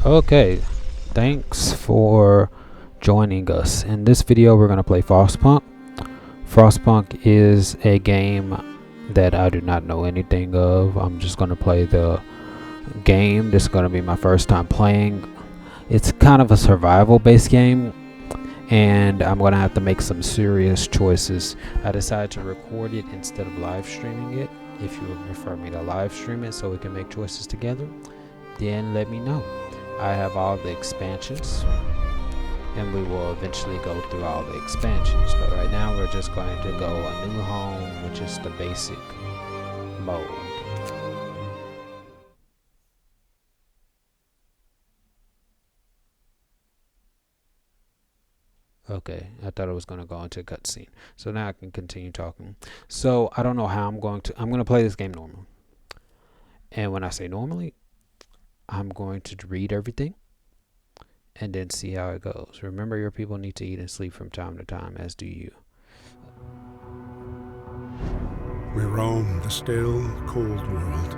Okay, thanks for joining us. In this video, we're going to play Frostpunk. Frostpunk is a game that I do not know anything of. I'm just going to play the game. This is going to be my first time playing. It's kind of a survival based game, and I'm going to have to make some serious choices. I decided to record it instead of live streaming it. If you would prefer me to live stream it so we can make choices together, then let me know. I have all the expansions, and we will eventually go through all the expansions, but right now we're just going to go a new home, which is the basic mode. Okay, I thought it was going to go into a cutscene, so now I can continue talking. So I don't know how I'm going to play this game normally, and when I say normally, I'm going to read everything and then see how it goes. Remember, your people need to eat and sleep from time to time, as do you. We roam the still, cold world.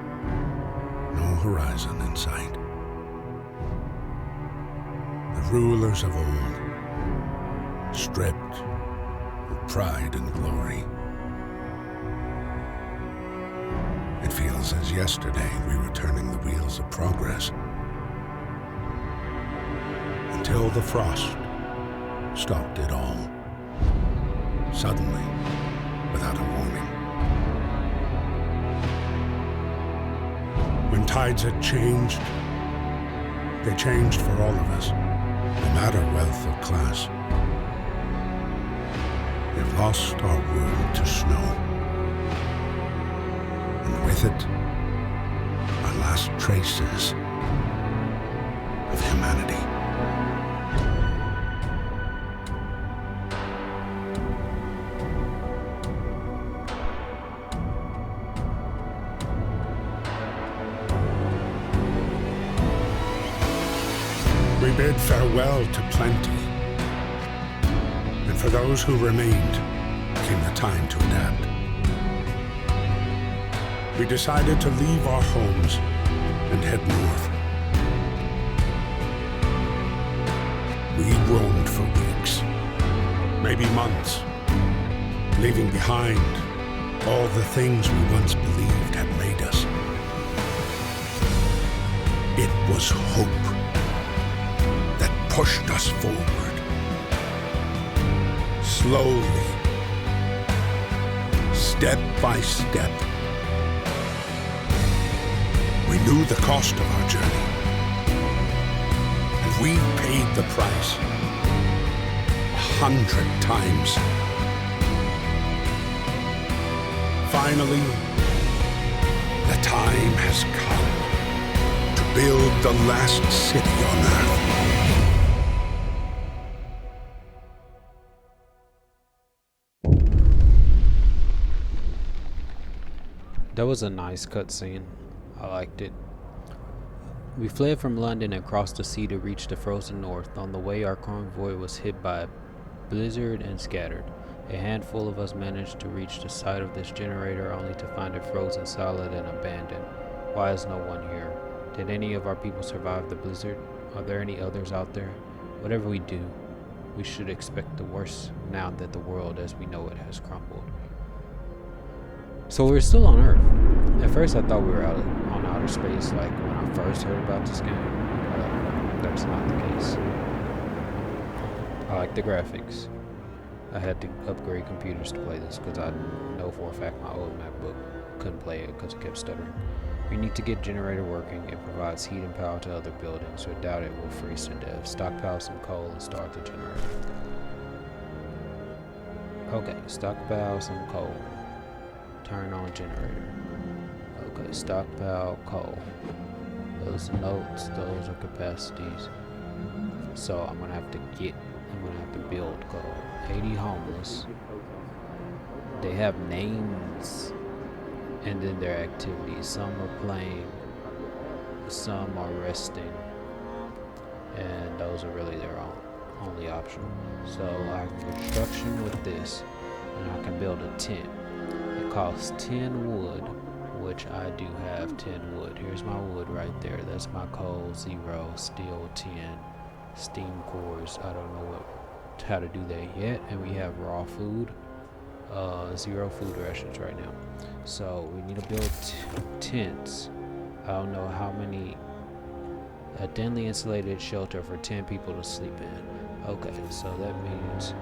No horizon in sight. The rulers of old, stripped of pride and glory. It feels as yesterday we were turning the wheels of progress. Until the frost stopped it all. Suddenly, without a warning. When tides had changed, they changed for all of us, no matter wealth or class. We've lost our world to snow. And with it, our last traces of humanity. We bid farewell to plenty, and for those who remained came the time to adapt. We decided to leave our homes and head north. We roamed for weeks, maybe months, leaving behind all the things we once believed had made us. It was hope pushed us forward, slowly, step by step. We knew the cost of our journey, and we paid the price 100 times. Finally, the time has come to build the last city on Earth. That was a nice cutscene. I liked it. We fled from London and crossed the sea to reach the frozen north. On the way, our convoy was hit by a blizzard and scattered. A handful of us managed to reach the site of this generator, only to find it frozen solid and abandoned. Why is no one here? Did any of our people survive the blizzard? Are there any others out there? Whatever we do, we should expect the worst now that the world as we know it has crumbled. So we're still on Earth. At first I thought we were on outer space, like when I first heard about this game, but that's not the case. I like the graphics. I had to upgrade computers to play this because I know for a fact my old MacBook couldn't play it because it kept stuttering. We need to get generator working. It provides heat and power to other buildings. Without it, we'll freeze to death. Stockpile some coal and start the generator. Okay, stockpile some coal. Turn on generator. Okay, stockpile coal. Those notes, those are capacities. So I'm gonna have to build coal. 80 homeless. They have names and then their activities. Some are playing, some are resting, and those are really their only option. So I can construction with this, and I can build a tent. It costs 10 wood, which I do have 10 wood. Here's my wood right there. That's my coal, 0, steel 10, steam cores. I don't know how to do that yet. And we have raw food, 0 food rations right now. So we need to build tents. I don't know how many. A thinly insulated shelter for 10 people to sleep in. Okay, so that means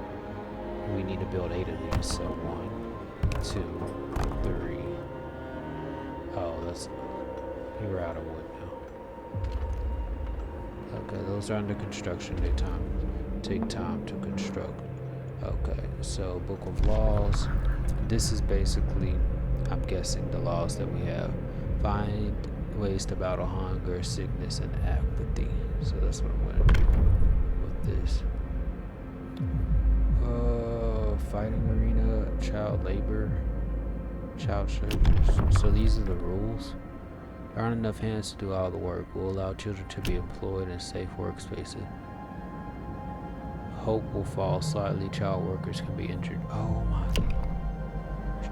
we need to build 8 of these. So 1, 2, 3. Oh, you're out of wood now. Okay, those are under construction. They take time to construct. Okay, so Book of Laws. This is basically, I'm guessing, the laws that we have. Find ways to battle hunger, sickness, and apathy. So that's what I'm gonna do with this. Fighting arena, child labor, child shelters. So these are the rules. There aren't enough hands to do all the work. We'll allow children to be employed in safe workspaces. Hope will fall slightly. Child workers can be injured. Oh my.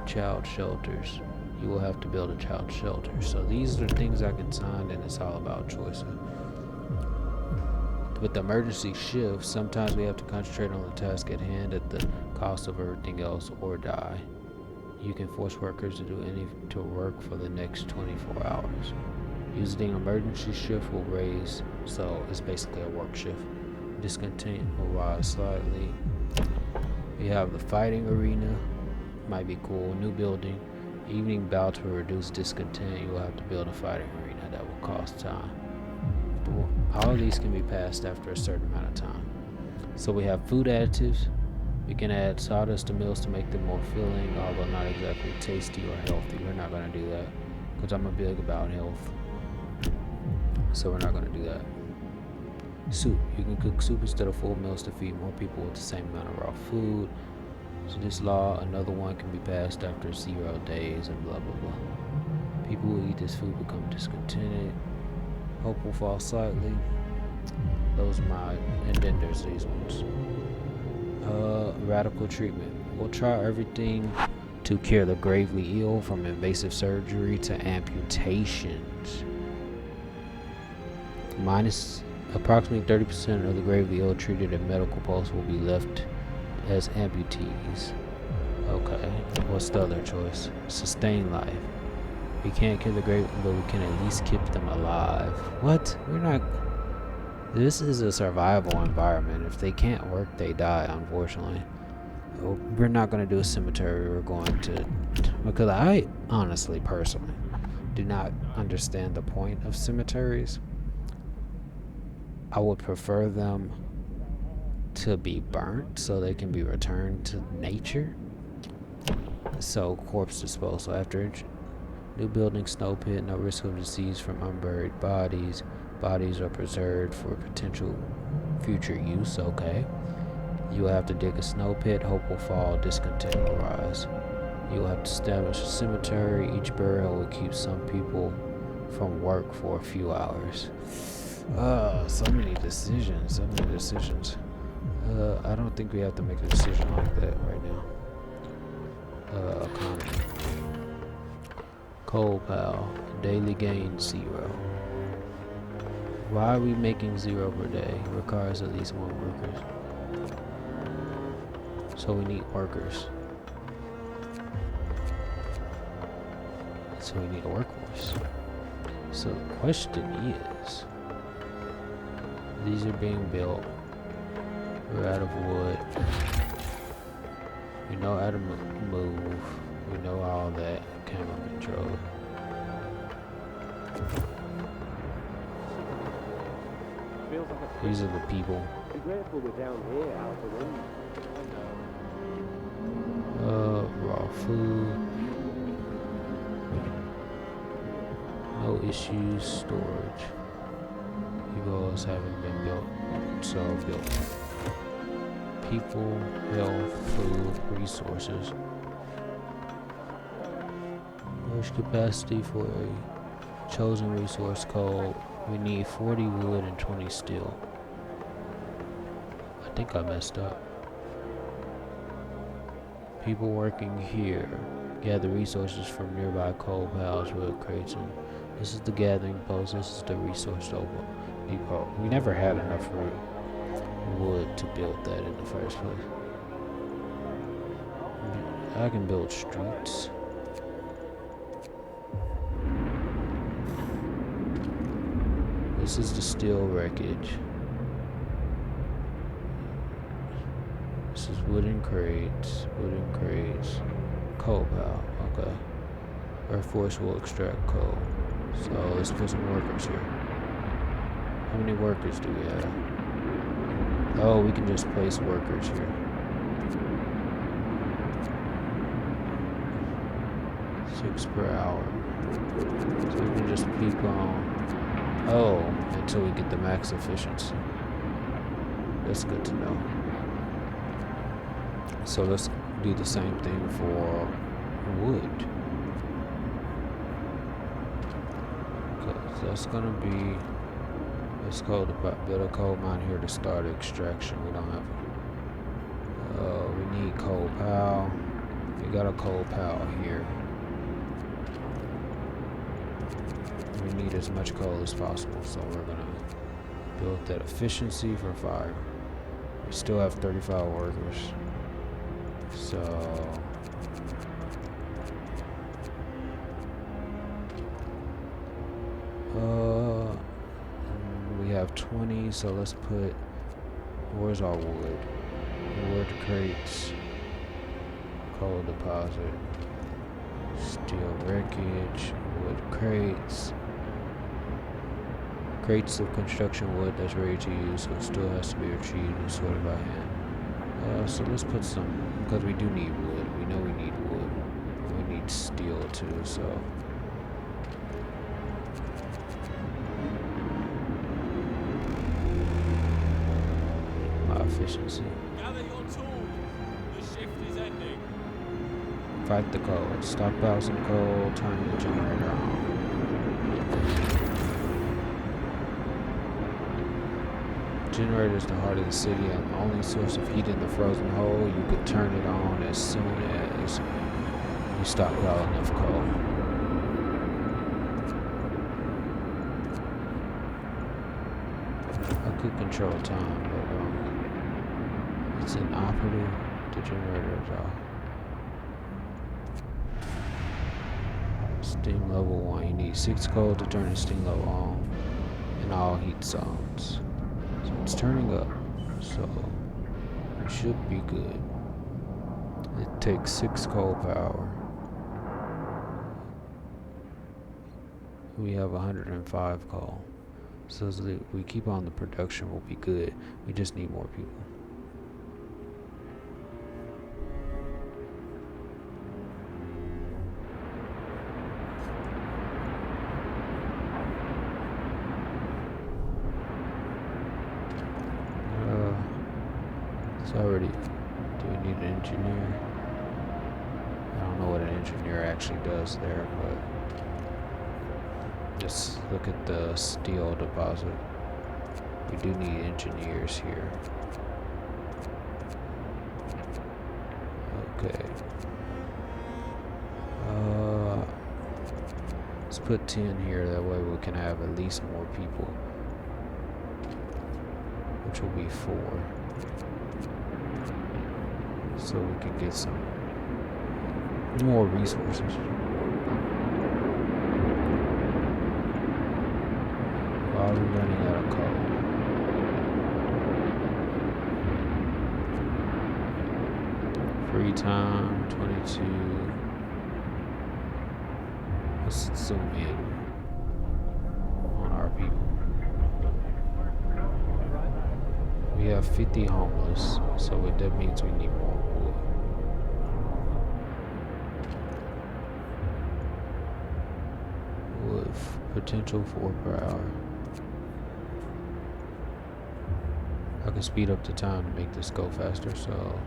Child shelters. You will have to build a child shelter. So these are things I can sign, and it's all about choices. With the emergency shift, sometimes we have to concentrate on the task at hand at the cost of everything else or die. You can force workers to work for the next 24 hours. Using emergency shift will raise, so it's basically a work shift. Discontent will rise slightly. We have the fighting arena, might be cool. New building. Evening bouts will reduce discontent. You will have to build a fighting arena that will cost time. All of these can be passed after a certain amount of time. So we have food additives. We can add sawdust to meals to make them more filling, although not exactly tasty or healthy. We're not going to do that because I'm big about health. So we're not going to do that. Soup. You can cook soup instead of full meals to feed more people with the same amount of raw food. So this law, another one, can be passed after 0 days and blah blah blah. People who eat this food become discontented. Hope will fall slightly. Those are my, and then there's these ones. Radical treatment. We'll try everything to cure the gravely ill, from invasive surgery to amputations. Minus approximately 30% of the gravely ill treated at medical posts will be left as amputees. Okay, what's the other choice? Sustain life. We can't kill the grave, but we can at least keep them alive. What? We're not. This is a survival environment. If they can't work, they die, unfortunately. We're not going to do a cemetery. We're going to, because I honestly, personally, do not understand the point of cemeteries. I would prefer them to be burnt so they can be returned to nature. So corpse disposal. After new building, snow pit, no risk of disease from unburied bodies. Bodies are preserved for potential future use. Okay. You will have to dig a snow pit. Hope will fall. Discontent will rise. You will have to establish a cemetery. Each burial will keep some people from work for a few hours. So many decisions. I don't think we have to make a decision like that right now. Economy. Coal pal. Daily gain 0. Why are we making 0 per day? Requires at least 1 worker. So we need workers. So we need a workforce. So the question is, these are being built. We're out of wood. We know how to move. We know all that. Camera control. These are the people. Be grateful we're down here out the wind. Raw food. No issues. Storage. Evos haven't been built, so built. People, health, food, resources. Storage capacity for a chosen resource code. We need 40 wood and 20 steel. I think I messed up. People working here. Gather resources from nearby coal piles, wood crates, and this is the gathering post. This is the resource depot. We never had enough wood to build that in the first place. I can build streets. This is the steel wreckage. This is wooden crates, coal pile, okay. Earth Force will extract coal. So let's put some workers here. How many workers do we have? Oh, we can just place workers here. 6 per hour. So we can just keep on. Oh, until we get the max efficiency. That's good to know. So let's do the same thing for wood. Okay, so that's gonna be, let's build a coal mine here to start extraction. We don't have, we need coal pile. We got a coal pile here. We need as much coal as possible, so we're gonna build that efficiency for fire. We still have 35 workers. So we have 20, so let's put, where's our wood? Wood crates, coal deposit, steel wreckage, wood crates, crates of construction wood that's ready to use, so it still has to be retrieved and sorted by hand. So let's put some, because we do need wood. We know we need wood. We need steel too, so. My efficiency. Gather your tools. The shift is ending. Fight the cold. Stockpile some coal. Turn the generator on. Generator is the heart of the city and the only source of heat in the frozen hole. You could turn it on as soon as you stockpile enough coal. I could control time, but it's inoperative. The generator is off. Steam level 1. You need 6 coal to turn the steam level on in all heat zones. So it's turning up, so we should be good. It takes 6 coal power. We have 105 coal. So as we keep on the production, we'll be good. We just need more people. It's already, do we need an engineer? I don't know what an engineer actually does there, but just look at the steel deposit. We do need engineers here. Okay. Let's put 10 here, that way we can have at least more people. Which will be 4. So we can get some more resources. While we're running out of coal. Free time, 22. Let's zoom in on our people. We have 50 homeless, so that means we need more wood. Wood potential 4 per hour. I can speed up the time to make this go faster, so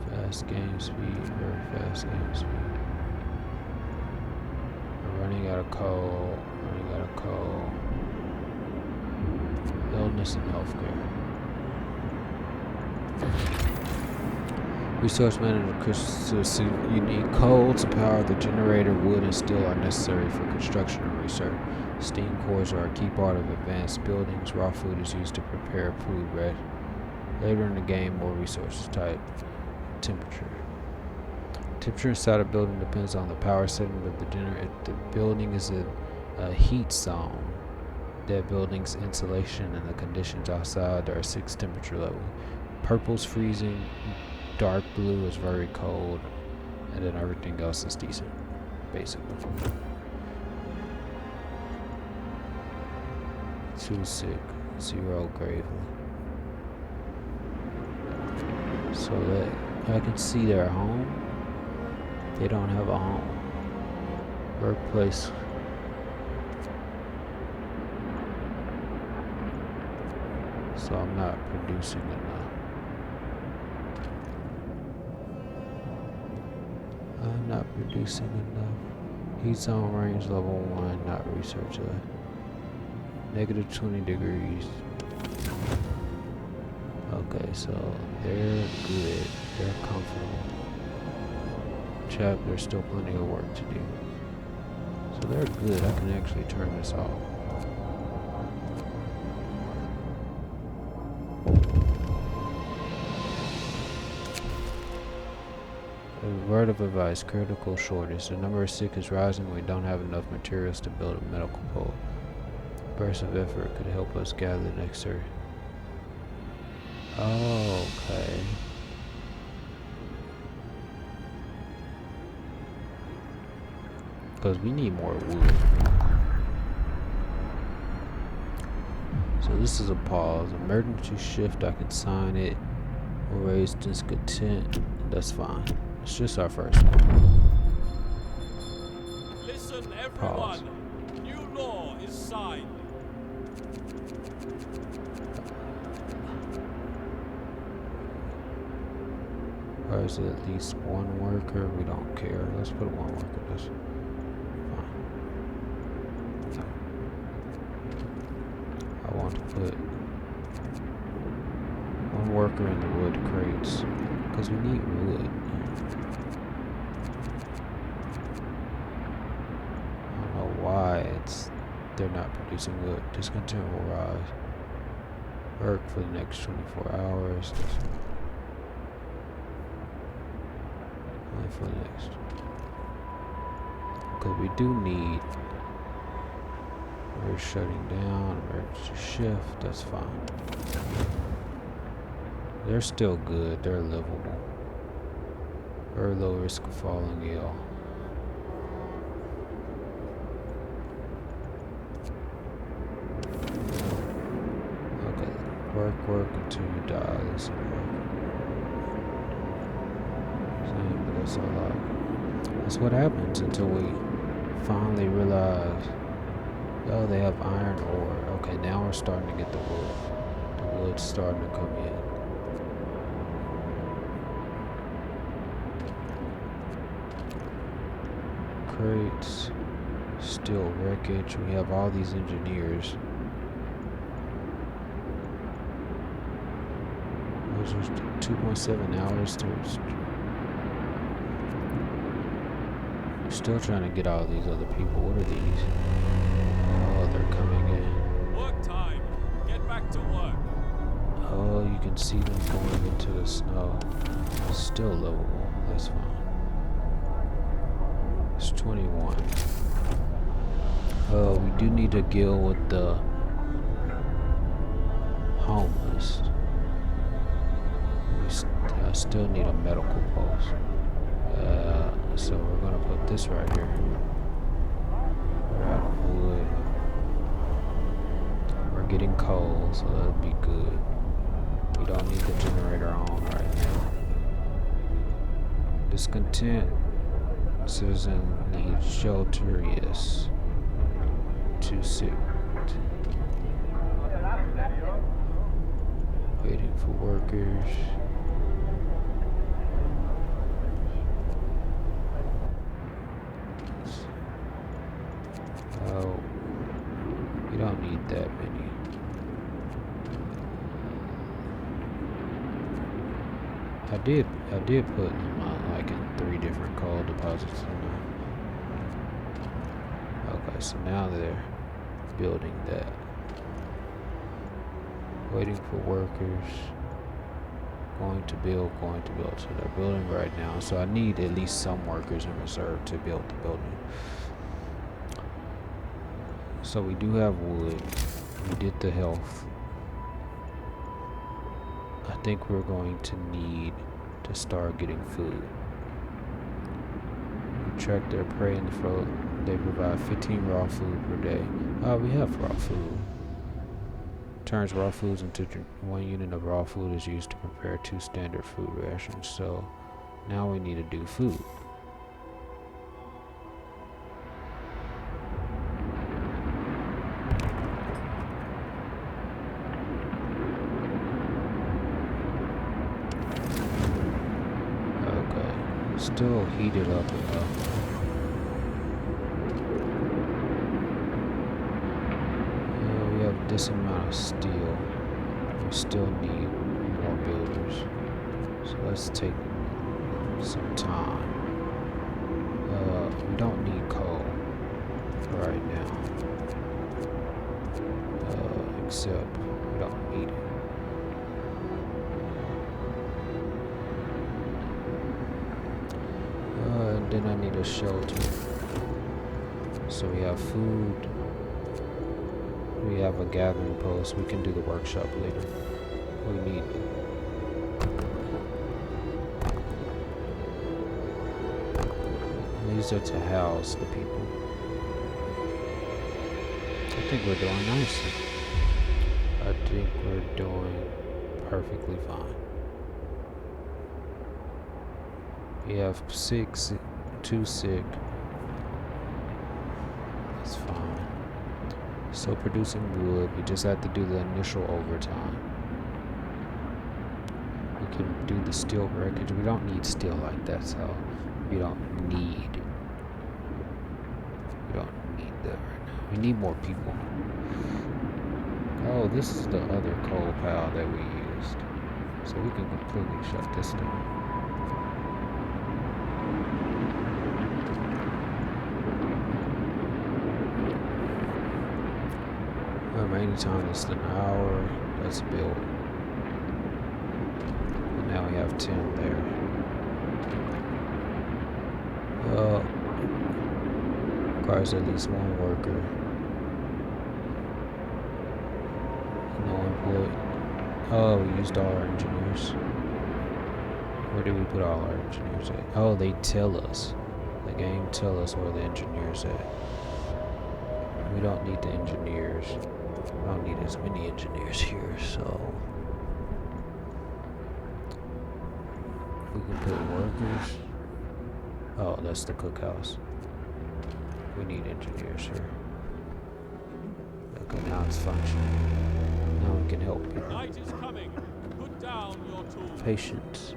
fast game speed, very fast game speed. We're running out of coal, Illness and healthcare. Resource manager Chris, you need coal to power the generator. Wood and steel are necessary for construction and research. Steam cores are a key part of advanced buildings. Raw food is used to prepare food ready. Later in the game, more resources type. Temperature. Temperature inside a building depends on the power setting of the generator. If the building is a heat zone, that building's insulation and the conditions outside, there are 6 temperature levels. Purple's freezing, dark blue is very cold, and then everything else is decent, basically. Too sick, 0 gravely. So that I can see their home. They don't have a home. Workplace. So I'm not producing enough. I'm not producing enough. Heat zone range level 1, not research left. Negative 20 degrees. Okay, so they're good. They're comfortable. Chap, there's still plenty of work to do. So they're good. I can actually turn this off. A word of advice, critical shortage. The number of sick is rising. We don't have enough materials to build a medical pole. Burst of effort could help us gather the necessary. Oh, okay. Because we need more wood. So this is a pause. Emergency shift, I can sign it. Or raise discontent. That's fine. It's just our first one. Listen, everyone. Pause. New law is signed. Or is it at least one worker? We don't care. Let's put one worker. That's fine. I want to put one worker in the wood crates because we need wood. I don't know why they're not producing wood. Discontent will rise. Work for the next 24 hours. Only for the next. Because we do need. We're shutting down. Emergency shift. That's fine. They're still good. They're livable. Very low risk of falling ill. Okay. Work until you die. This is working. Same, but that's a lot. That's what happens until we finally realize, oh, they have iron ore. Okay, now we're starting to get the wood. The wood's starting to come in. Crates, steel wreckage. We have all these engineers. Those are 2.7 hours to. Still trying to get all these other people. What are these? Oh, they're coming in. Work time. Get back to work. Oh, you can see them going into the snow. Still livable. That's fine. It's 21. Oh, we do need to deal with the homeless. I still need a medical post. So we're gonna put this right here. We're out of wood. We're getting coal, so that'll be good. We don't need the generator on right now. Discontent. Citizen needs shelter, yes. Too sick. Waiting for workers. Oh, we don't need that many. I did put them like in 3 different coal deposits. Okay, so now they're building that. Waiting for workers. Going to build. So they're building right now. So I need at least some workers in reserve to build the building. So we do have wood. We did the health. I think we're going to need to start getting food. We track their prey in the throat. They provide 15 raw food per day. We have raw food. Turns raw foods into 1 unit of raw food is used to prepare 2 standard food rations. So now we need to do food. Okay, still heated up enough. This amount of steel. We still need more builders. So let's take some time. We don't need coal right now. Except we don't need it. And then I need a shelter. So we have food. We have a gathering post. We can do the workshop later. We need these are to house the people. I think we're doing nicely. I think we're doing perfectly fine. We have 2 sick. That's fine. So producing wood, we just have to do the initial overtime. We can do the steel wreckage. We don't need steel like that, so we don't need that right now. We need more people. Oh, this is the other coal pile that we used. So we can completely shut this down. Remaining time is an hour. Let's build. And now we have 10 there. Requires at least 1 worker. No employee. Oh, we used all our engineers. Where did we put all our engineers at? Oh, they tell us. The game tell us where the engineers at. We don't need the engineers. I don't need as many engineers here, so we can put workers. Oh, that's the cookhouse. We need engineers here. Okay, now it's functioning. Now we can help people. Night is coming. Put down your tools. Patience.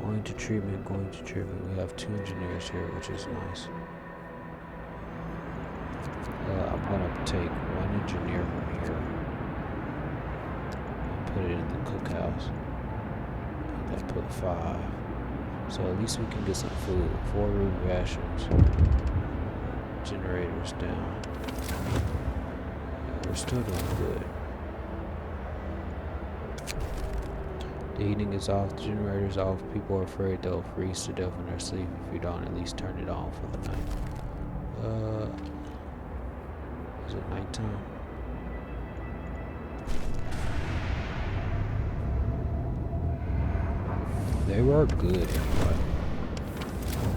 Going to treatment. We have 2 engineers here, which is nice. I'm gonna take 1 engineer from here and put it in the cookhouse. And then put 5. So at least we can get some food. 4 root rations. Generators down. Yeah, we're still doing good. The heating is off, the generator's off. People are afraid they'll freeze to death in their sleep if you don't at least turn it on for the night. Is it nighttime? They were good anyway.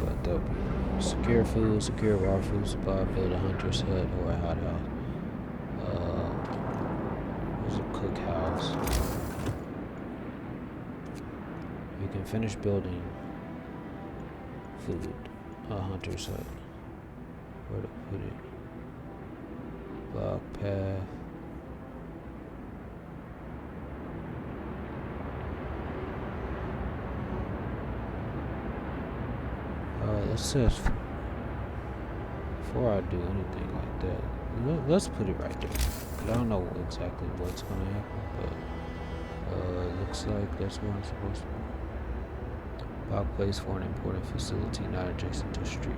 But they'll be secure food, secure raw food supply, build a hunter's hut or a hothouse. There's a cookhouse. You can finish building food, a hunter's hut. Where to put it? Block path. It says before I do anything like that, let's put it right there. 'Cause I don't know exactly what's gonna happen, but it looks like that's where I'm supposed to be. Park place for an important facility not adjacent to a street.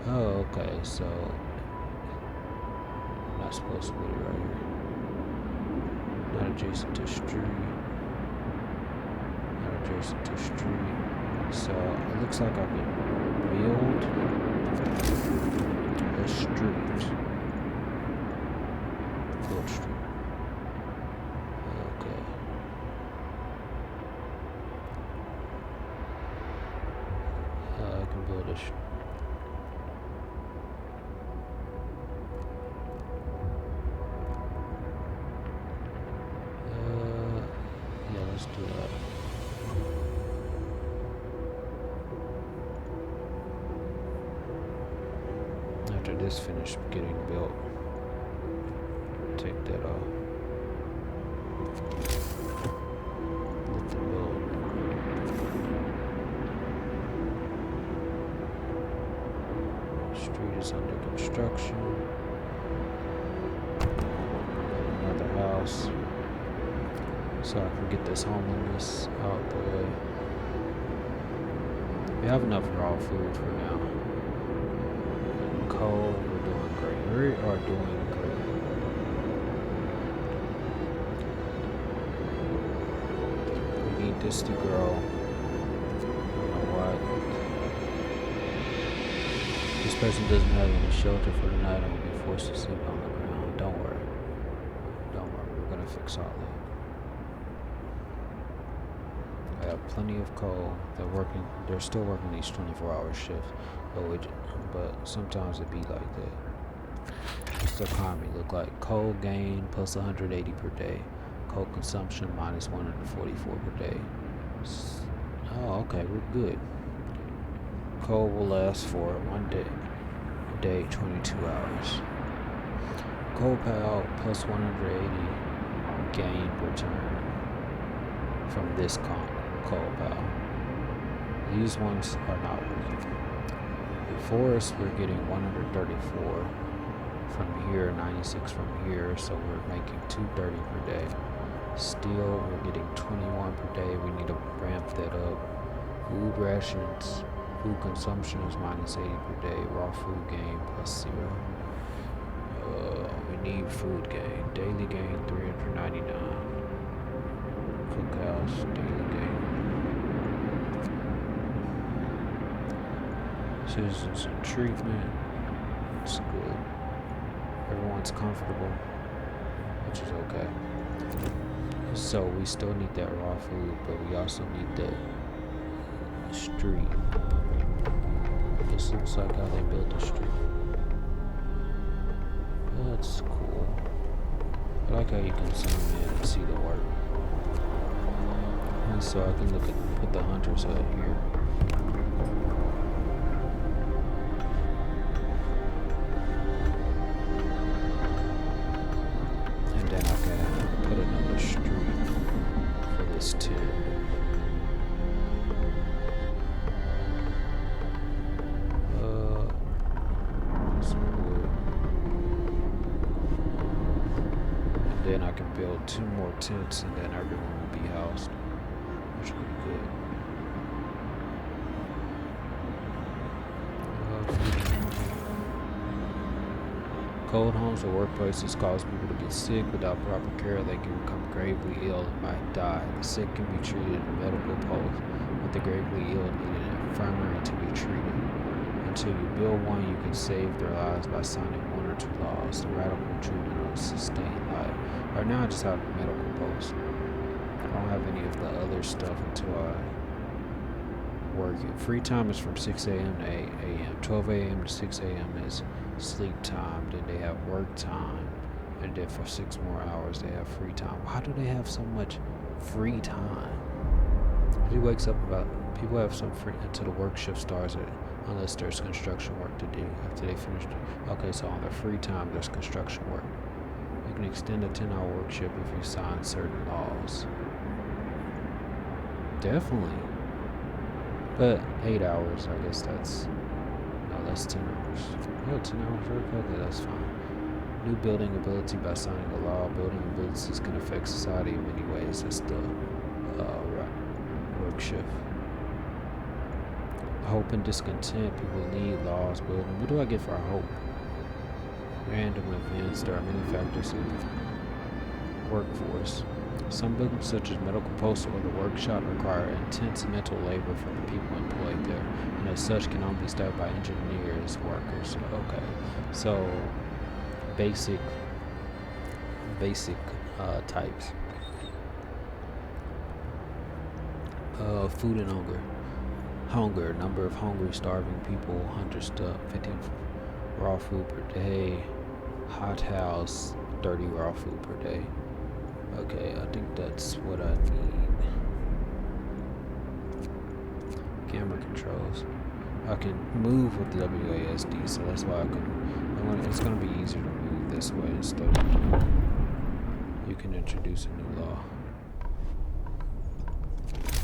Oh, okay, so I'm not supposed to put it right here. Not adjacent to street. Not adjacent to street. So it looks like I can build a street. Build street. Okay. I can build a street. Yeah, let's do that. After this finished getting built, take that off. Let them build. Street is under construction. Another house. So I can get this homeless out the way. We have enough raw food for now. Coal, we're doing great. We are doing great. We need this to grow. You know what? This person doesn't have any shelter for the night and will be forced to sleep on the ground. Don't worry. Don't worry. We're gonna fix all that. I have plenty of coal. They're still working these 24-hour shifts, but sometimes it be like that. What's the economy look like? Coal gain plus 180 per day. Coal consumption minus 144 per day. Oh, okay, we're good. Coal will last for 1 day, 22 hours. Coal pal plus 180 gain return from this coal pal. These ones are not working. The forest, we're getting 134 from here, 96 from here, so we're making 230 per day. Steel, we're getting 21 per day. We need to ramp that up. Food rations, food consumption is minus 80 per day. Raw food gain plus 0. We need food gain. Daily gain 399. Cookhouse, daily gain. Citizens in treatment. It's good. Everyone's comfortable, which is okay. So we still need that raw food, but we also need that street. This looks like how they built the street. That's cool. I like how you can zoom in and see the work. And so I can put the hunters out here. And then I can put another street for this too. Then I can build 2 more tents and then everyone will be housed, which would be good. Cold homes or workplaces cause people to get sick. Without proper care, they can become gravely ill and might die. The sick can be treated in medical posts, but the gravely ill need an infirmary to be treated. Until you build one, you can save their lives by signing 1 or 2 laws. The radical treatment will sustain life. Right now I just have medical posts. I don't have any of the other stuff until I work it. Free time is from 6 a.m. to 8 a.m. 12 a.m. to 6 a.m. is sleep time. Then they have work time. And then for 6 more hours they have free time. Why do they have so much free time? People have some free until the work shift starts, unless there's construction work to do after they finish. Okay, so on their free time there's construction work. You can extend a 10-hour work shift if you sign certain laws. Definitely. But 8 hours, I guess that's 10 hours. Oh, 10 hours work? Okay, that's fine. New building ability by signing a law. Building abilities can affect society in many ways. That's the work shift. Hope and discontent. People need laws building. What do I get for hope? Random events. There are many factors in the workforce. Some buildings, such as medical posts or the workshop, require intense mental labor from the people employed there, and as such can only be staffed by engineers, workers. Okay, so basic types. Food and hunger, number of hungry, starving people, hunter stuff, 15 raw food per day, hot house, 30 raw food per day. Okay, I think that's what I need. Camera controls. I can move with the WASD, so that's why it's going to be easier to move this way instead of. You can introduce a new law.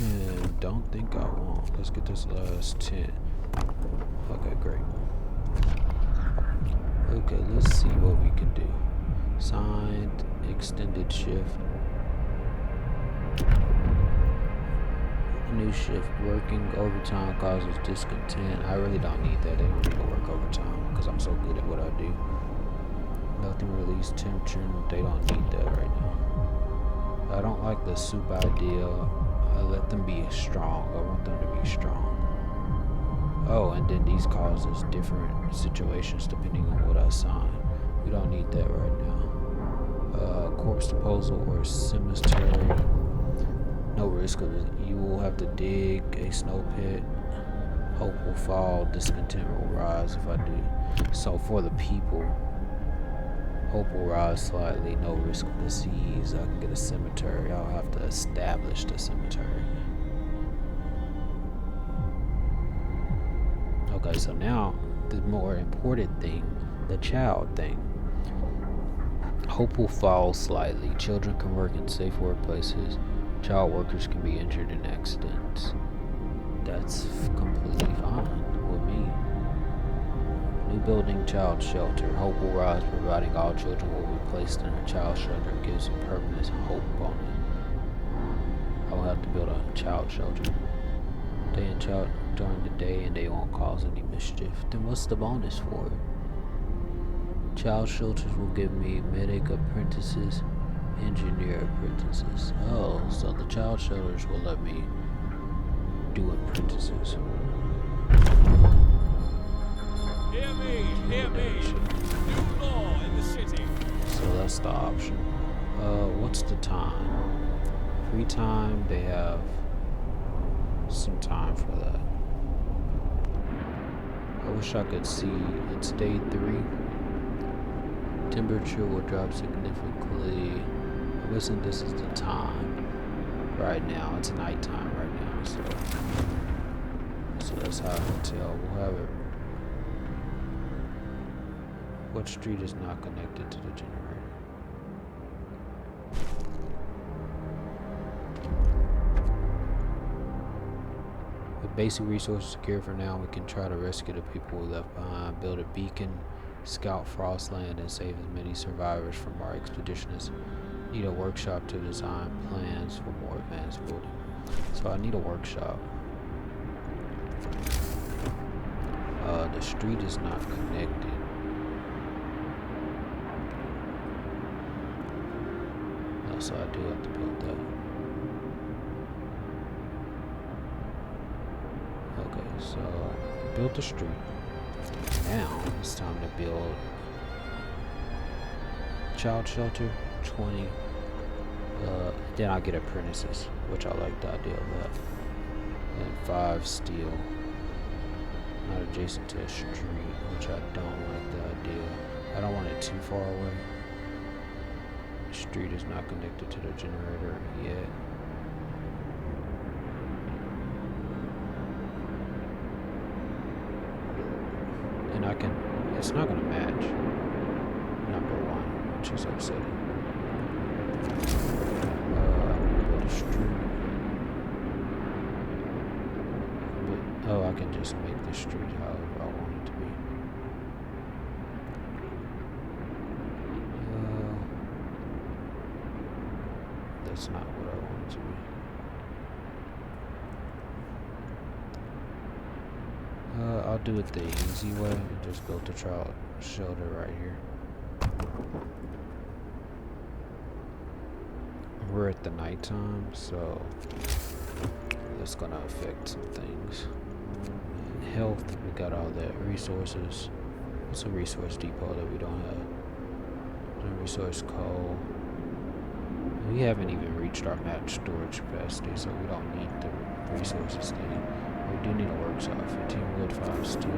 And don't think I won't. Let's get this last 10. Okay, great. Okay, let's see what we can do. Signed, extended shift. New shift. Working overtime causes discontent. I really don't need that. They don't need to work overtime because I'm so good at what I do. Nothing release tension. They don't need that right now. I don't like the soup idea. I let them be strong. I want them to be strong. Oh, and then these causes different situations depending on what I sign. We don't need that right now. Corpse disposal or cemetery. No risk of it. You will have to dig a snow pit. Hope will fall. Discontent will rise if I do. So for the people, hope will rise slightly. No risk of disease. I can get a cemetery. I'll have to establish the cemetery. Okay, so now the more important thing, the child thing. Hope will fall slightly. Children can work in safe workplaces. Child workers can be injured in accidents. That's completely fine with me. New building, child shelter. Hope will rise, providing all children will be placed in a child shelter. Gives them permanent hope on it. I will have to build a child shelter. Day and child during the day, and they won't cause any mischief. Then what's the bonus for it? Child shelters will give me medic apprentices, engineer apprentices. Oh, so the child shelters will let me do apprentices. Hear me, hear me. New law in the city. So that's the option. What's the time? Free time, they have some time for that. I wish I could see. It's day 3. Temperature will drop significantly. I'm guessing this is the time. Right now, it's nighttime right now, so that's how I can tell. We'll have it. What street is not connected to the generator? With basic resources secure for now, we can try to rescue the people we left behind, build a beacon, scout Frostland, and save as many survivors from our expedition as need a workshop to design plans for more advanced building. So I need a workshop. The street is not connected. So I do have to build that. Okay, so build the street. Now it's time to build child shelter, 20. Then I get apprentices, which I like the idea of that. And 5 steel. Not adjacent to a street, which I don't like the idea. I don't want it too far away. The street is not connected to the generator yet. And it's not gonna match. Number 1, which is upsetting. Build a street. Oh, I can just make the street however I want it to be. That's not what I want it to be. I'll do it the easy way and just build the child shelter right here. We're at the nighttime, so it's gonna affect some things. Health, we got all that. Resources, it's a resource depot that we don't have. The resource coal. We haven't even reached our max storage capacity, so we don't need the resources thing. We do need a workshop. 15 wood, 5 steel.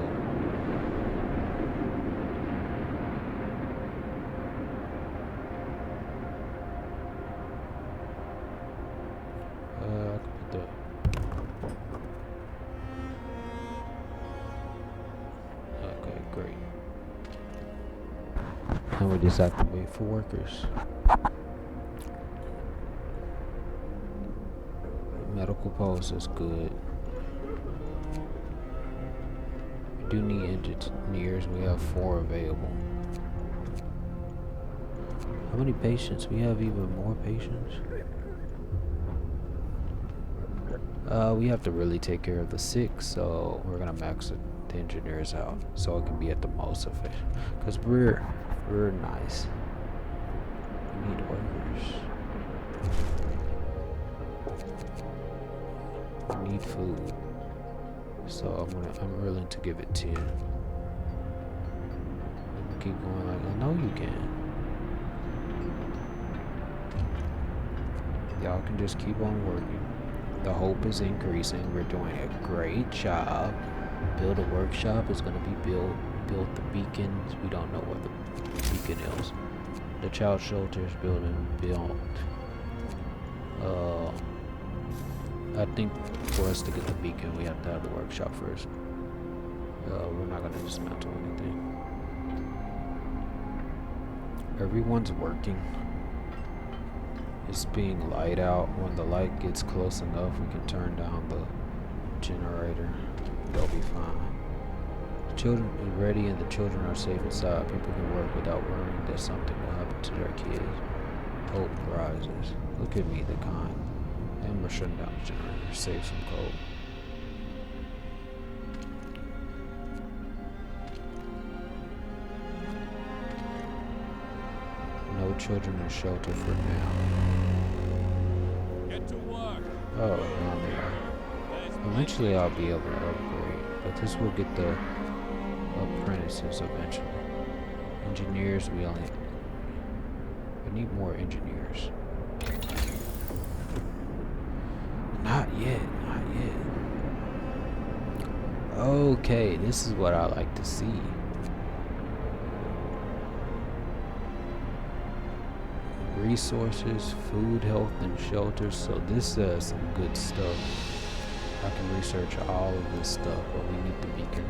I can put the... Okay, great. And we just have to wait for workers. Medical post is good. We do need engineers. We have 4 available. How many patients? We have even more patients. We have to really take care of the sick, so we're gonna max the engineers out so it can be at the most efficient. Cause we're nice. We need workers. I need food, so I'm willing to give it 10. Keep going like I know you can. Y'all can just keep on working. The hope is increasing. We're doing a great job. Build a workshop is going to be built. Build the beacons. We don't know what the beacon is. The child shelter is built. I think for us to get the beacon, we have to have the workshop first. We're not going to dismantle anything. Everyone's working. It's being light out. When the light gets close enough, we can turn down the generator. They'll be fine. The children are ready and the children are safe inside. People can work without worrying that something will happen to their kids. Hope rises. Look at me, the kind. And we're shutting down the generator. Save some coal. No children in shelter for now. Get to work. Oh, now they are. Eventually I'll be able to upgrade, but this will get the apprentices eventually. Engineers, we need more engineers. Not yet, not yet. Okay, this is what I like to see. Resources, food, health, and shelter. So this is some good stuff. I can research all of this stuff, but we need the beacon.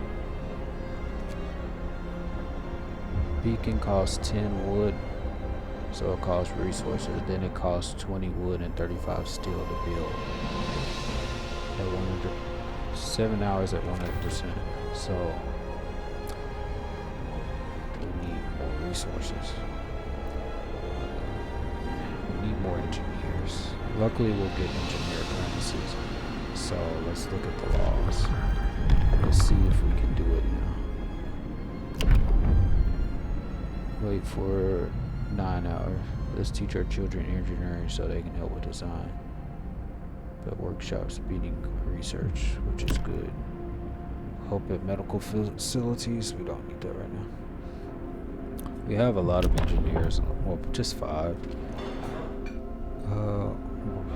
Beacon costs 10 wood, so it costs resources. Then it costs 20 wood and 35 steel to build. At 7 hours at 100%. So we need more resources. Need more engineers. Luckily we'll get engineer apprentices. So let's look at the laws. Let's see if we can do it now. Wait for 9 hours. Let's teach our children engineering so they can help with design. But workshops beating research, which is good. Hope at medical facilities. We don't need that right now. We have a lot of engineers. Well, just 5.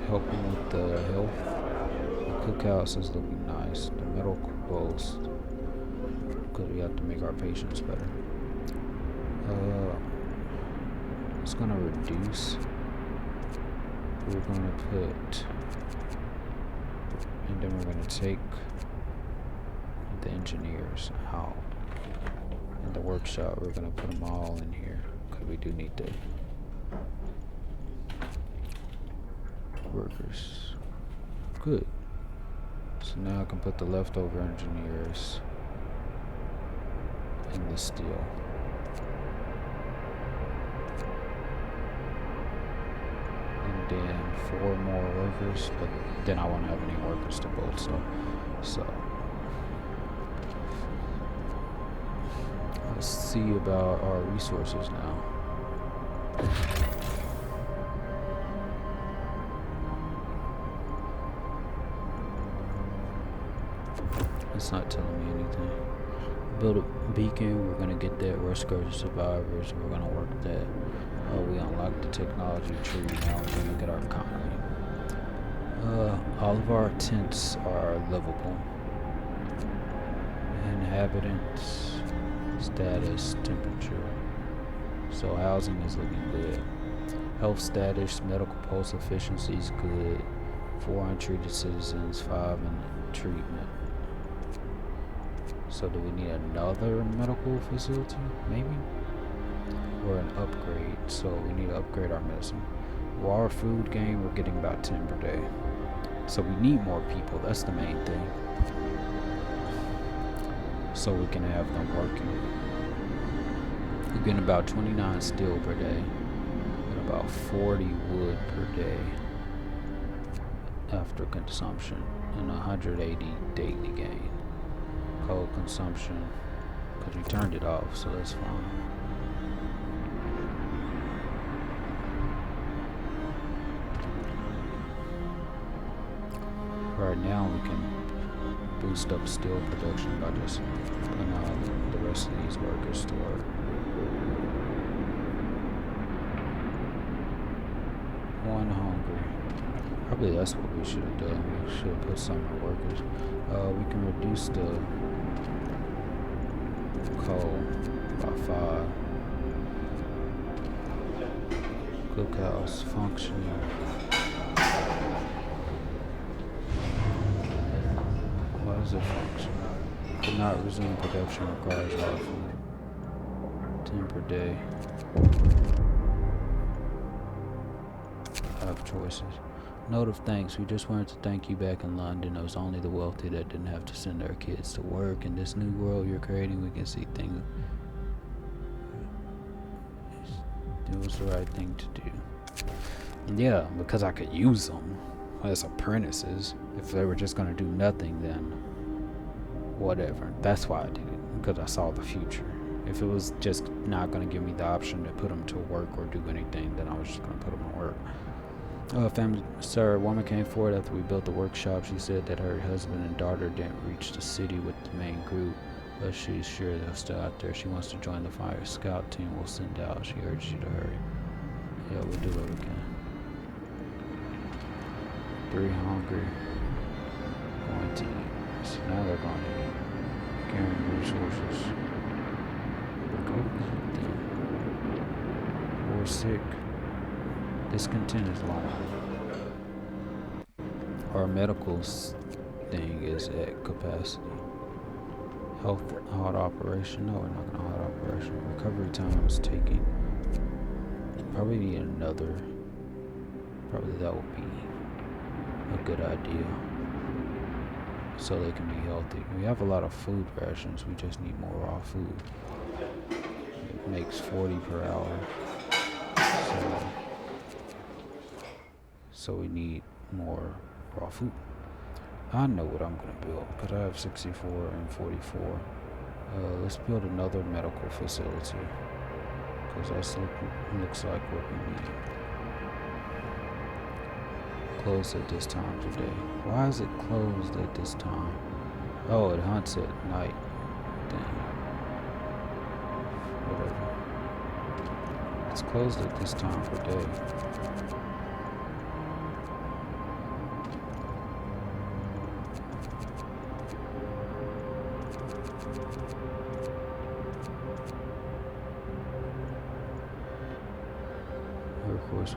Helping with the health. The cookhouse is looking nice. The medical post, because we have to make our patients better. It's gonna reduce. We're gonna put, and then we're gonna take the engineers out. In the workshop, we're gonna put them all in here because we do need to. Workers. Good. So now I can put the leftover engineers in the steel. And then 4 more workers, but then I won't have any workers to build, so see about our resources now. It's not telling me anything. Build a beacon. We're gonna get that. Rescue survivors. We're gonna work that. We unlocked the technology tree. Now we're gonna look at our economy. All of our tents are livable. Inhabitants, status, temperature. So housing is looking good. Health status, medical pulse efficiency is good. 4 untreated citizens, 5 in treatment. So do we need another medical facility? Maybe? Or an upgrade. So we need to upgrade our medicine. Water food gain, we're getting about 10 per day. So we need more people. That's the main thing. So we can have them working. We're getting about 29 steel per day. And about 40 wood per day after consumption. And 180 daily gain. Coal consumption. Because we turned it off, so that's fine. Right now we can boost up steel production by just putting the rest of these workers to work. One hungry. Probably that's what we should have done. We should have put some of the workers. We can reduce the coal by 5. Cookhouse functioning. Why does it function? Could not resume production, requires raw food. 10 per day. Have choices. Note of thanks. We just wanted to thank you back in London. It was only the wealthy that didn't have to send their kids to work. In this new world you're creating, we can see things. It was the right thing to do. Yeah, because I could use them as apprentices. If they were just going to do nothing, then whatever. That's why I did it, because I saw the future. If it was just not going to give me the option to put them to work or do anything, then I was just going to put them to work. Family, sir, a woman came forward after we built the workshop. She said that her husband and daughter didn't reach the city with the main group, but she's sure they're still out there. She wants to join the fire scout team we'll send out. She urged you to hurry. Yeah, we'll do what we can. 3 hungry. Going to eat. So now they're going to eat. Carrying resources. We're sick. Discontent is long. Our medical thing is at capacity. Health hot operation. No, we're not gonna hot operation. Recovery time is taking. Probably need another. Probably that would be a good idea. So they can be healthy. We have a lot of food rations. We just need more raw food. It makes 40 per hour. So we need more raw food. I know what I'm gonna build because I have 64 and 44. Let's build another medical facility because that looks like what we need. Closed at this time today. Why is it closed at this time? Oh, it hunts at night. Dang. Whatever. It's closed at this time per day. Of course,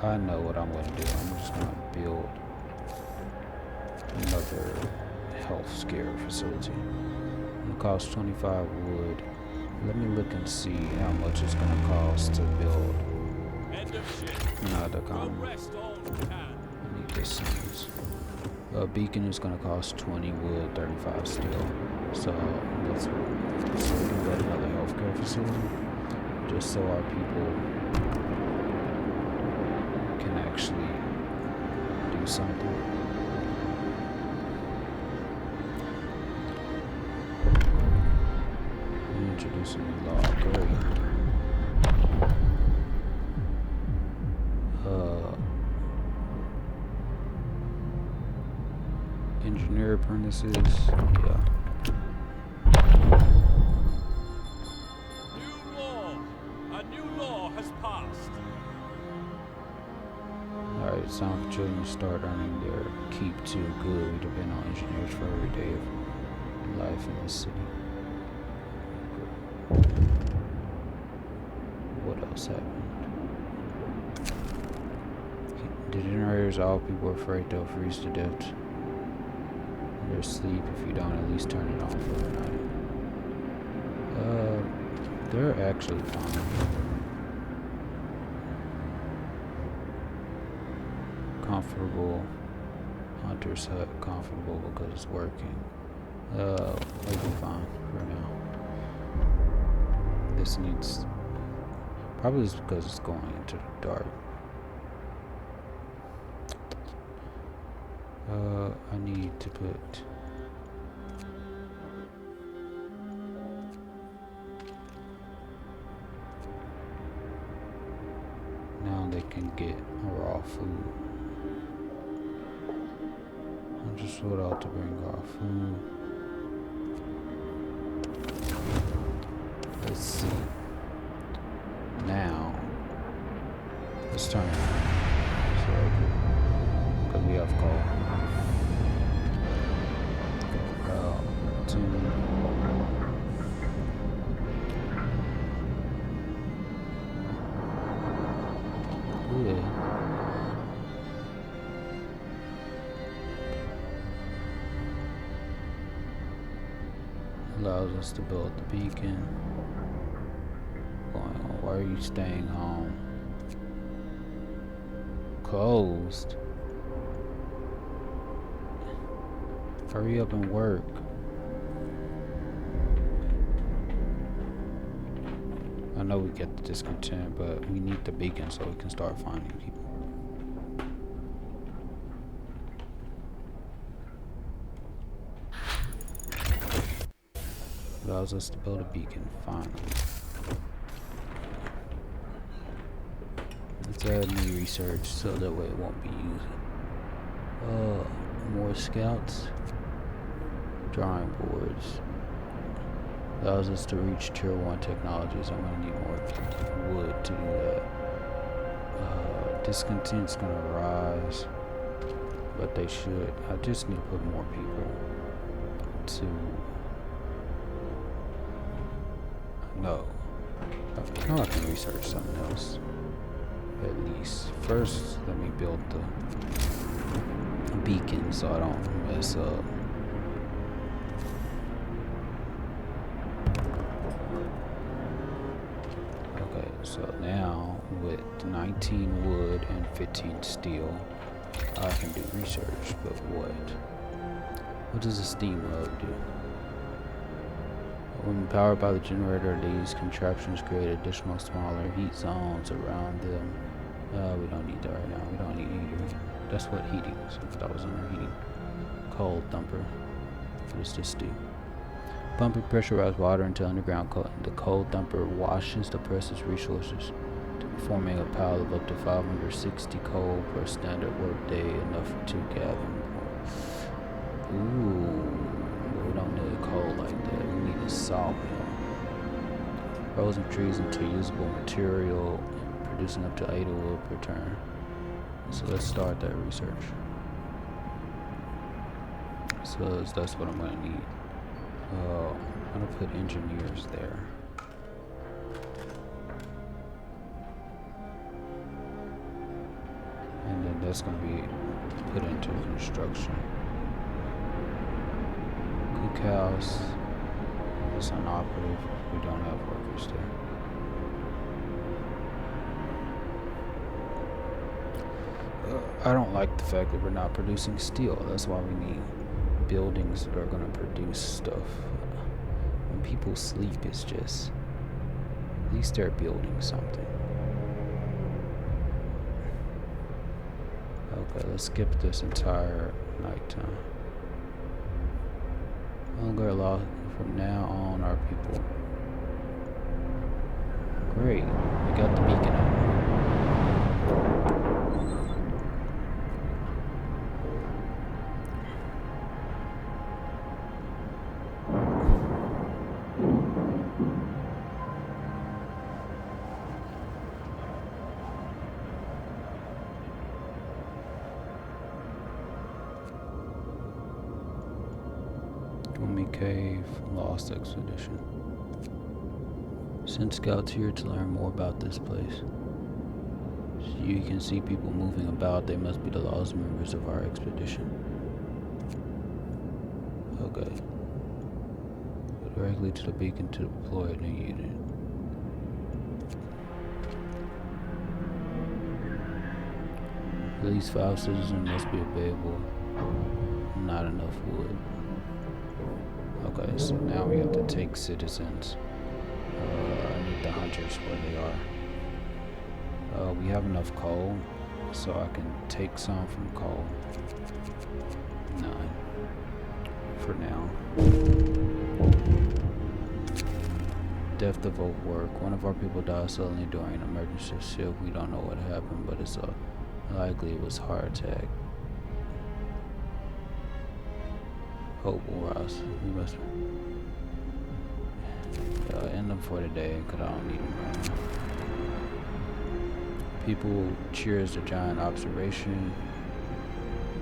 I know what I'm going to do. I'm just going to build another health scare facility. It costs 25 wood. Let me look and see how much it's going to cost to build. End of shift. Not the We'll common. rest all we can. I need this sentence. A beacon is going to cost 20 wood, 35 steel. So let's do that another healthcare facility, just so our people can actually do something. introduce a new law. Great. Engineer apprentices. Yeah. New law. A new law has passed. Alright, it's time for children to start earning their keep too. Good. We depend on engineers for every day of life in this city. What else happened? The generators, all people are afraid they'll freeze to death. They're asleep if you don't at least turn it on for the night. They're actually fine. Comfortable. Hunter's hut, comfortable because it's working. Maybe fine for now. This needs, probably it's because it's going into the dark. I need to put now they can get raw food. I just thought out to bring raw food. Let's see. Now let's turn it on. So because we have coal. Good. Allows us to build the beacon. Going on. Why are you staying home? Closed. Hurry up and work. I know we get the discontent, but we need the beacon so we can start finding people. Allows us to build a beacon, finally. Let's add new research so that way it won't be used. More scouts. Drawing boards. Allows us to reach tier 1 technologies. I'm going to need more wood to do that. Discontent's going to rise, but they should. I just need to put more people to. No. I know I can research something else. At least. First, let me build the beacon so I don't mess up. So now with 19 wood and 15 steel, I can do research, but what does a steam load do? When powered by the generator, these contraptions create additional smaller heat zones around them. We don't need that right now. We don't need heater. That's what heating is. That was under heating. Cold thumper. What does this do? Pumping pressurized water into underground coal. The cold thumper washes the precious resources, forming a pile of up to 560 coal per standard workday, enough for 2 cabin. Ooh, we don't need coal like that. We need a sawmill. Frozen trees into usable material, producing up to 8 wood per turn. So let's start that research. So that's what I'm going to need. I'm gonna put engineers there. And then that's gonna be put into construction. Cookhouse is unoperative. We don't have workers there. I don't like the fact that we're not producing steel. That's why we need buildings that are going to produce stuff. When people sleep, it's just, at least they're building something. Okay, let's skip this entire nighttime. Longer allow from now on our people Great, we got the beacon up. Gloomy Cave, Lost Expedition. Send scouts here to learn more about this place. You can see people moving about. They must be the lost members of our expedition. Okay. Go directly to the beacon to deploy a new unit. At least 5 citizens must be available. Not enough wood. Okay, so now we have to take citizens. I need the hunters where they are. We have enough coal, so I can take some from coal. 9. For now. Death to vote work. One of our people died suddenly during an emergency shift. We don't know what happened, but it's likely it was a heart attack. Hope will rise. We must end them for today, because I don't need them right now. People cheers the giant observation.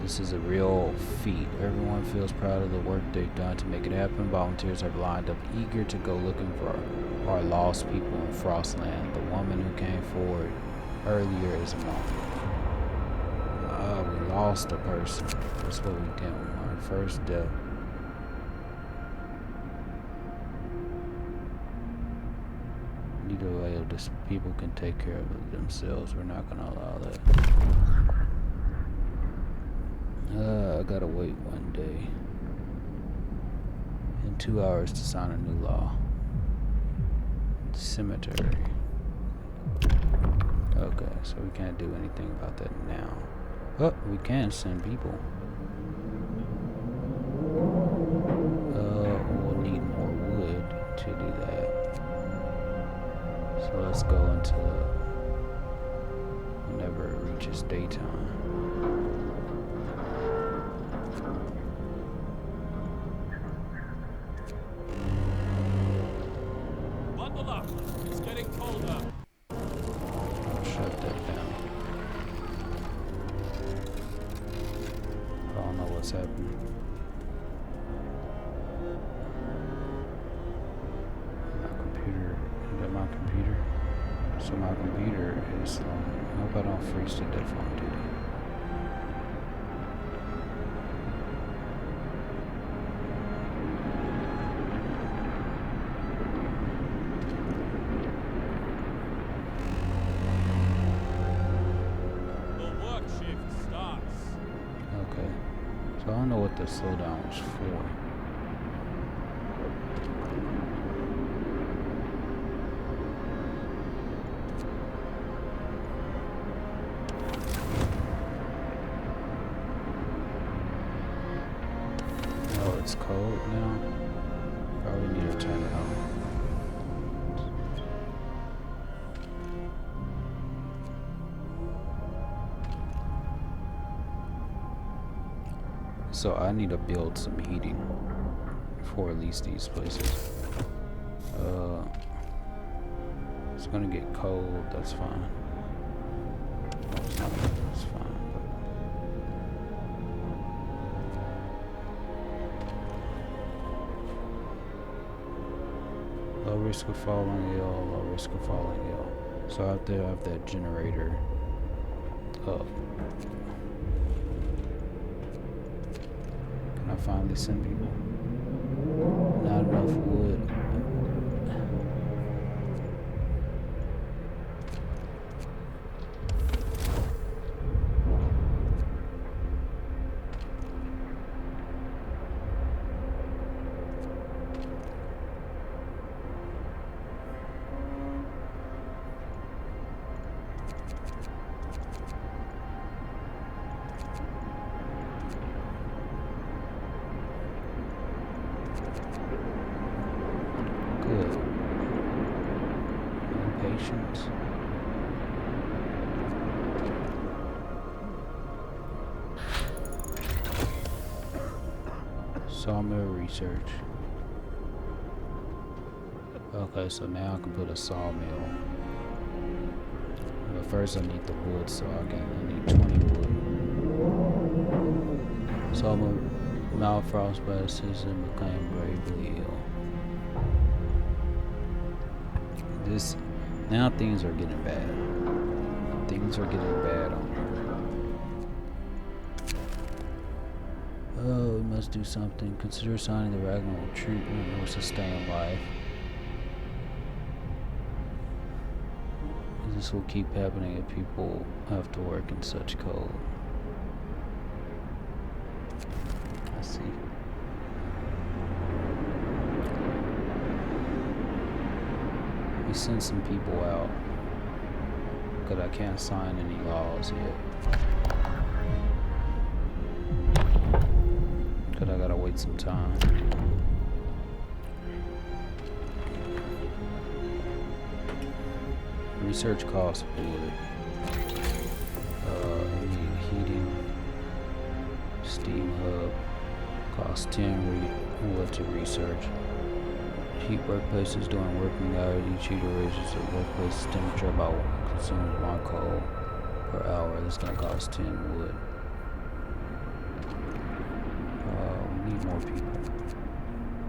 This is a real feat. Everyone feels proud of the work they've done to make it happen. Volunteers have lined up eager to go looking for our lost people in Frostland. The woman who came forward earlier is among them. We lost a person. That's what we did. Our first death. Either way, this people can take care of it themselves. We're not gonna allow that. I gotta wait one day. In 2 hours to sign a new law. Cemetery. Okay, so we can't do anything about that now. Oh, we can send people. We'll need more wood to do that. So let's go until whenever it reaches daytime. Bundle up. It's getting colder. Shut that down. I don't know what's happening. My computer. So my computer is I hope I don't freeze to death on duty. The work shift starts. Okay. So I don't know what the slowdown was for. It's cold now. Probably need to turn it on. So I need to build some heating for at least these places. It's gonna get cold, that's fine. No, it's not, that's fine. Low risk of falling ill, low risk of falling ill. So I have to have that generator up. Can I finally send people? Not enough wood. Patience. Sawmill research. Okay, so now I can put a sawmill. But first I need the wood, so I need 20 wood. Sawmill frostbite season became gravely ill. Now things are getting bad. Things are getting bad on here. Oh, we must do something. Consider signing the Ragnarok treatment or sustain life. This will keep happening if people have to work in such cold. I see. We send some people out, because I can't sign any laws yet. Because I gotta wait some time. Research costs wood. Need heating. Steam hub. Costs 10 wood to research. Heat workplaces during working hours. Each heater raises the workplace's temperature about consumes 1 coal per hour. This is going to cost 10 wood. We need more people. I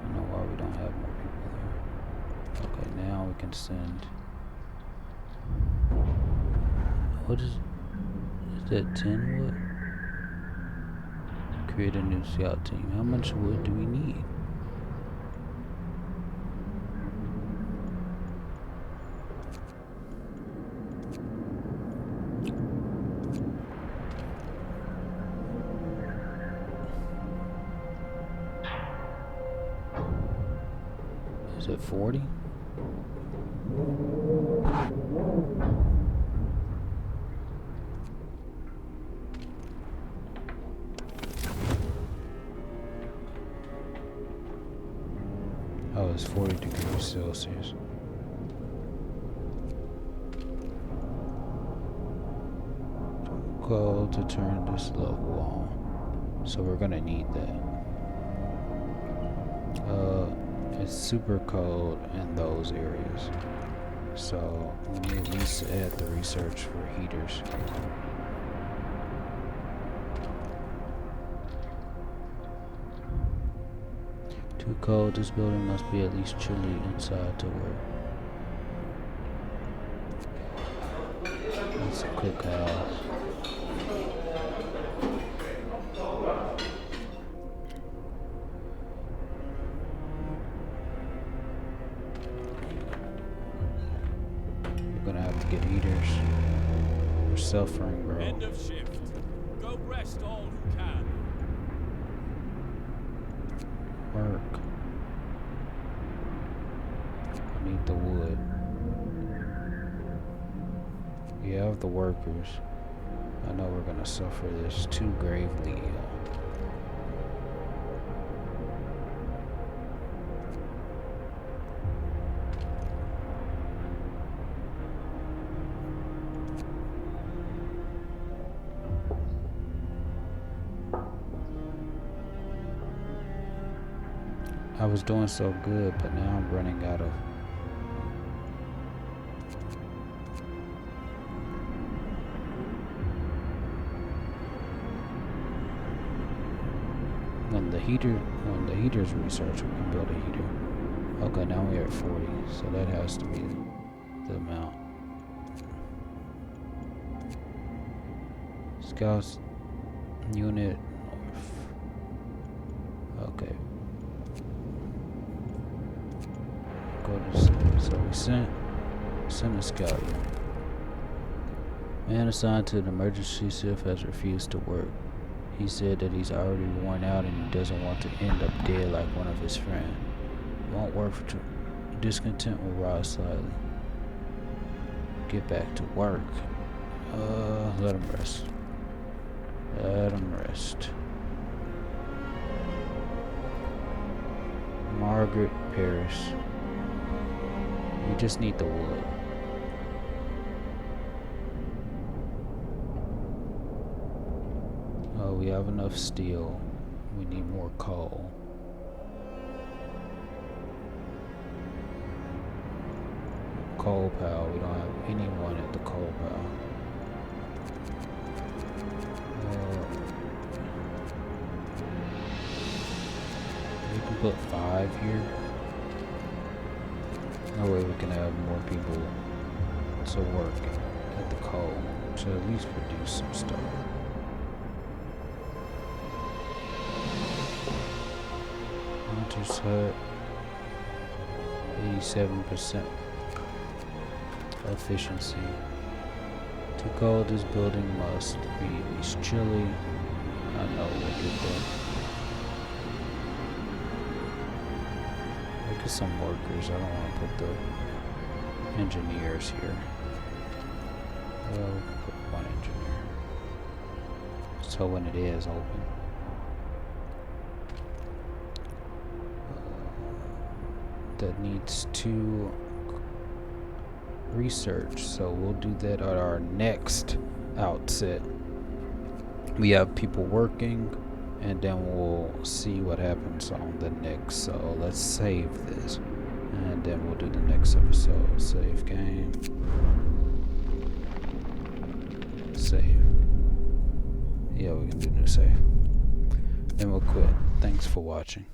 don't know why we don't have more people there. Okay, now we can send. What is that? 10 wood? Create a new scout team. How much wood do we need? Is it 40? Oh, it's 40 degrees Celsius. Cold to turn this level on. So we're gonna need that. It's super cold in those areas. So we need at least add the research for heaters. Too cold, this building must be at least chilly inside to work. It's a cookhouse. We're gonna have to get heaters. We're suffering, bro. End of shift. Go rest all who can. Work. I need the wood. We have the workers. I know we're gonna suffer this too gravely ill. I was doing so good, but now I'm running out of. When the heater's research, we can build a heater. Okay, now we're at 40, so that has to be the amount. Scouts unit north. Okay. Go to so we sent a scout unit. Man assigned to the emergency shift has refused to work. He said that he's already worn out and he doesn't want to end up dead like one of his friends. He won't work for discontent will rise slightly. Get back to work. Let him rest. Let him rest. Margaret Paris. We just need the wood. we have enough steel. We need more coal. Coal pal. We don't have anyone at the coal pal. We can put 5 here. That way we can have more people to work at the coal to at least produce some stuff. Hunter's hut, 87% efficiency. To go, this building must be at least chilly. I know we'll get that. Look at some workers. I don't want to put the engineers here. We'll put 1 engineer. So when it is open. That needs to research, so we'll do that at our next outset. We have people working, and then we'll see what happens on the next. So let's save this, and then we'll do the next episode. Save game. Save. Yeah, we can do new save. Then we'll quit. Thanks for watching.